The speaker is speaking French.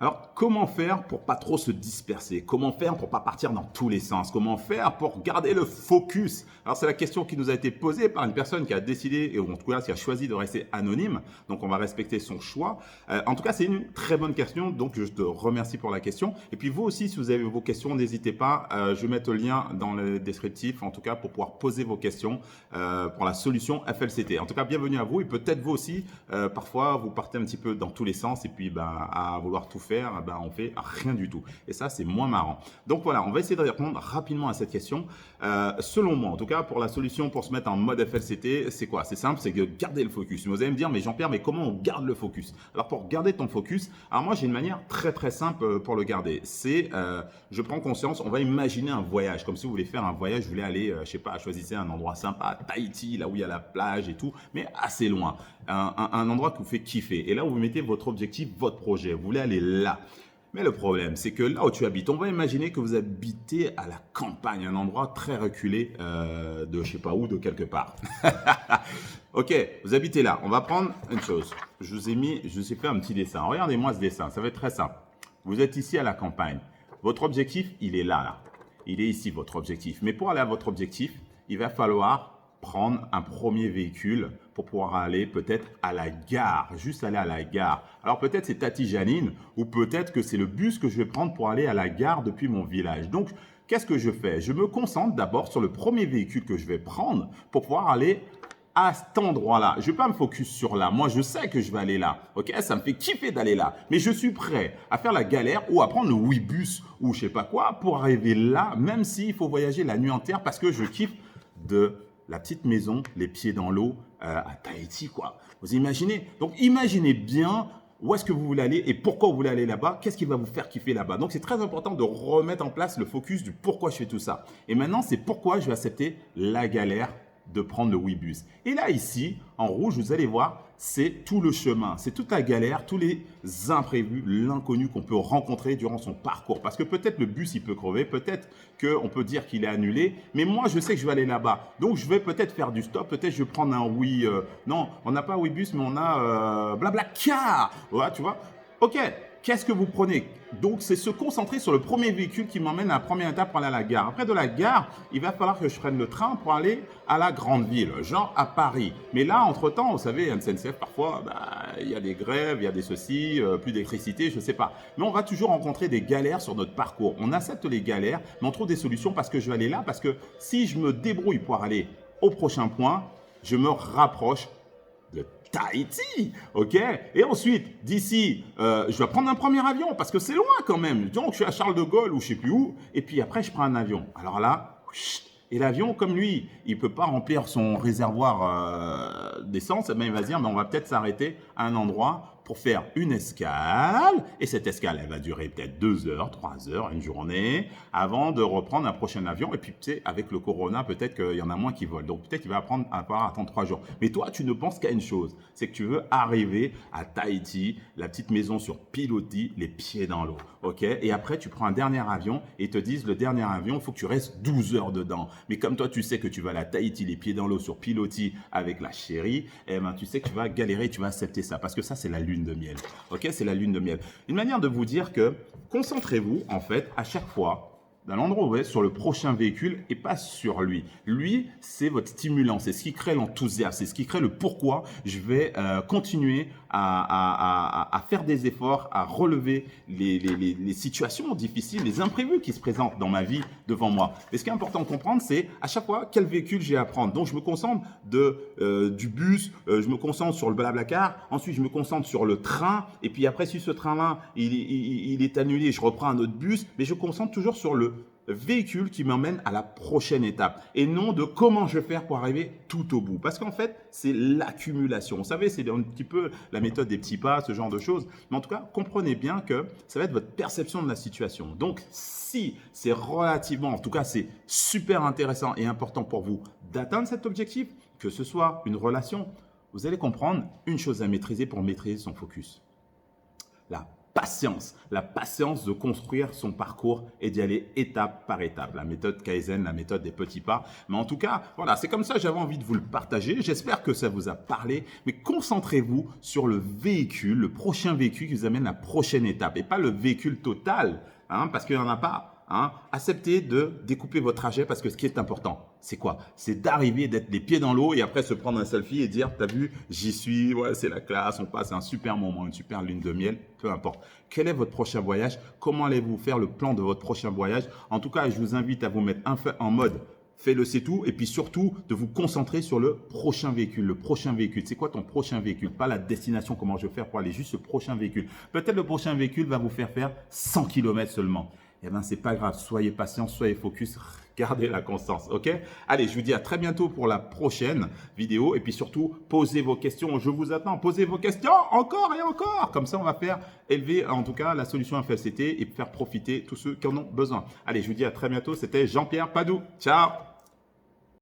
Alors, comment faire pour pas trop se disperser? Comment faire pour pas partir dans tous les sens? Comment faire pour garder le focus? Alors, c'est la question qui nous a été posée par une personne qui a décidé, et en tout cas, qui a choisi de rester anonyme. Donc, on va respecter son choix. En tout cas, c'est une très bonne question. Donc, je te remercie pour la question. Et puis, vous aussi, si vous avez vos questions, n'hésitez pas. Je vais mettre le lien dans le descriptif, en tout cas, pour pouvoir poser vos questions pour la solution FLCT. En tout cas, bienvenue à vous. Et peut-être vous aussi, parfois, vous partez un petit peu dans tous les sens et puis, à vouloir tout faire, on fait rien du tout. Et ça, c'est moins marrant. Donc voilà, on va essayer de répondre rapidement à cette question. Selon moi, en tout cas, pour la solution pour se mettre en mode FLCT, c'est quoi? C'est simple, c'est de garder le focus. Vous allez me dire, mais Jean-Pierre, mais comment on garde le focus? Alors pour garder ton focus, alors moi j'ai une manière très très simple pour le garder. C'est, je prends conscience, on va imaginer un voyage, comme si vous voulez faire un voyage, vous voulez aller, je sais pas, choisissez un endroit sympa, Tahiti, là où il y a la plage et tout, mais assez loin. Un endroit qui vous fait kiffer. Et là, vous mettez votre objectif, votre projet. Vous voulez aller là. Mais le problème, c'est que là où tu habites, on va imaginer que vous habitez à la campagne, un endroit très reculé de je sais pas où, de quelque part. Ok, vous habitez là. On va prendre une chose. Je vous ai fait un petit dessin. Regardez-moi ce dessin, ça va être très simple. Vous êtes ici à la campagne. Votre objectif, il est là. Il est ici, votre objectif. Mais pour aller à votre objectif, il va falloir prendre un premier véhicule pour pouvoir aller peut-être à la gare, juste aller à la gare. Alors peut-être c'est Tati Janine ou peut-être que c'est le bus que je vais prendre pour aller à la gare depuis mon village. Donc, qu'est-ce que je fais? Je me concentre d'abord sur le premier véhicule que je vais prendre pour pouvoir aller à cet endroit-là. Je ne vais pas me focus sur là. Moi, je sais que je vais aller là. Ok, ça me fait kiffer d'aller là. Mais je suis prêt à faire la galère ou à prendre le Ouibus ou je sais pas quoi pour arriver là, même s'il faut voyager la nuit entière parce que je kiffe de la petite maison, les pieds dans l'eau à Tahiti, quoi. Vous imaginez? Donc, imaginez bien où est-ce que vous voulez aller et pourquoi vous voulez aller là-bas. Qu'est-ce qui va vous faire kiffer là-bas? Donc, c'est très important de remettre en place le focus du pourquoi je fais tout ça. Et maintenant, c'est pourquoi je vais accepter la galère de prendre le Ouibus. Et là, ici, en rouge, vous allez voir, c'est tout le chemin, c'est toute la galère, tous les imprévus, l'inconnu qu'on peut rencontrer durant son parcours. Parce que peut-être le bus, il peut crever, peut-être qu'on peut dire qu'il est annulé, mais moi, je sais que je vais aller là-bas. Donc, je vais peut-être faire du stop, peut-être je vais prendre un oui, non, on n'a pas Ouibus, mais on a Blablacar. Voilà, tu vois. Ok, qu'est-ce que vous prenez? Donc, c'est se concentrer sur le premier véhicule qui m'emmène à la première étape pour aller à la gare. Après de la gare, il va falloir que je prenne le train pour aller à la grande ville, genre à Paris. Mais là, entre-temps, vous savez, SNCF, parfois, il y a des grèves, il y a des ceci, plus d'électricité, je ne sais pas. Mais on va toujours rencontrer des galères sur notre parcours. On accepte les galères, mais on trouve des solutions parce que je vais aller là, parce que si je me débrouille pour aller au prochain point, je me rapproche de Tahiti, ok? Et ensuite, d'ici, je vais prendre un premier avion parce que c'est loin quand même. Donc, je suis à Charles de Gaulle ou je sais plus où. Et puis après, je prends un avion. Alors là, et l'avion, comme lui, il peut pas remplir son réservoir d'essence, il va se dire, mais on va peut-être s'arrêter à un endroit pour faire une escale. Et cette escale, elle va durer peut-être 2 heures, 3 heures, une journée, avant de reprendre un prochain avion. Et puis, tu sais, avec le corona, peut-être qu'il y en a moins qui volent. Donc, peut-être qu'il va attendre 3 jours. Mais toi, tu ne penses qu'à une chose, c'est que tu veux arriver à Tahiti, la petite maison sur pilotis, les pieds dans l'eau. Ok? Et après, tu prends un dernier avion et ils te disent, le dernier avion, il faut que tu restes 12 heures dedans. Mais comme toi, tu sais que tu vas aller à Tahiti, les pieds dans l'eau sur pilotis avec la chérie, eh ben, tu sais que tu vas galérer, tu vas accepter ça. Parce que ça, c'est la lune de miel. Ok? C'est la lune de miel. Une manière de vous dire que concentrez-vous, en fait, à chaque fois, dans l'endroit où vous êtes, sur le prochain véhicule et pas sur lui. Lui, c'est votre stimulant, c'est ce qui crée l'enthousiasme, c'est ce qui crée le pourquoi je vais continuer à faire des efforts, à relever les situations difficiles, les imprévus qui se présentent dans ma vie devant moi. Et ce qui est important de comprendre, c'est à chaque fois quel véhicule j'ai à prendre. Donc, je me concentre du bus, je me concentre sur le Blablacar, ensuite je me concentre sur le train, et puis après, si ce train-là, il est annulé, je reprends un autre bus, mais je me concentre toujours sur le véhicule qui m'emmène à la prochaine étape et non de comment je vais faire pour arriver tout au bout. Parce qu'en fait, c'est l'accumulation. Vous savez, c'est un petit peu la méthode des petits pas, ce genre de choses. Mais en tout cas, comprenez bien que ça va être votre perception de la situation. Donc, si c'est relativement, en tout cas, c'est super intéressant et important pour vous d'atteindre cet objectif, que ce soit une relation, vous allez comprendre une chose à maîtriser pour maîtriser son focus. La la patience de construire son parcours et d'y aller étape par étape. La méthode Kaizen, la méthode des petits pas. Mais en tout cas, voilà, c'est comme ça, j'avais envie de vous le partager. J'espère que ça vous a parlé, mais concentrez-vous sur le véhicule, le prochain véhicule qui vous amène à la prochaine étape et pas le véhicule total, parce qu'il n'y en a pas. Acceptez de découper votre trajet parce que ce qui est important, c'est quoi? C'est d'arriver, d'être les pieds dans l'eau et après se prendre un selfie et dire, t'as vu, j'y suis, ouais, c'est la classe, on passe un super moment, une super lune de miel, peu importe. Quel est votre prochain voyage? Comment allez-vous faire le plan de votre prochain voyage? En tout cas, je vous invite à vous mettre en mode fais-le, c'est tout. Et puis surtout, de vous concentrer sur le prochain véhicule. Le prochain véhicule, c'est quoi ton prochain véhicule? Pas la destination, comment je vais faire pour aller, juste le prochain véhicule. Peut-être le prochain véhicule va vous faire 100 km seulement. Eh bien, c'est pas grave. Soyez patient, soyez focus, gardez la constance, ok? Allez, je vous dis à très bientôt pour la prochaine vidéo. Et puis surtout, posez vos questions. Je vous attends. Posez vos questions encore et encore. Comme ça, on va faire élever, en tout cas, la solution FLCT et faire profiter tous ceux qui en ont besoin. Allez, je vous dis à très bientôt. C'était Jean-Pierre Padoue. Ciao!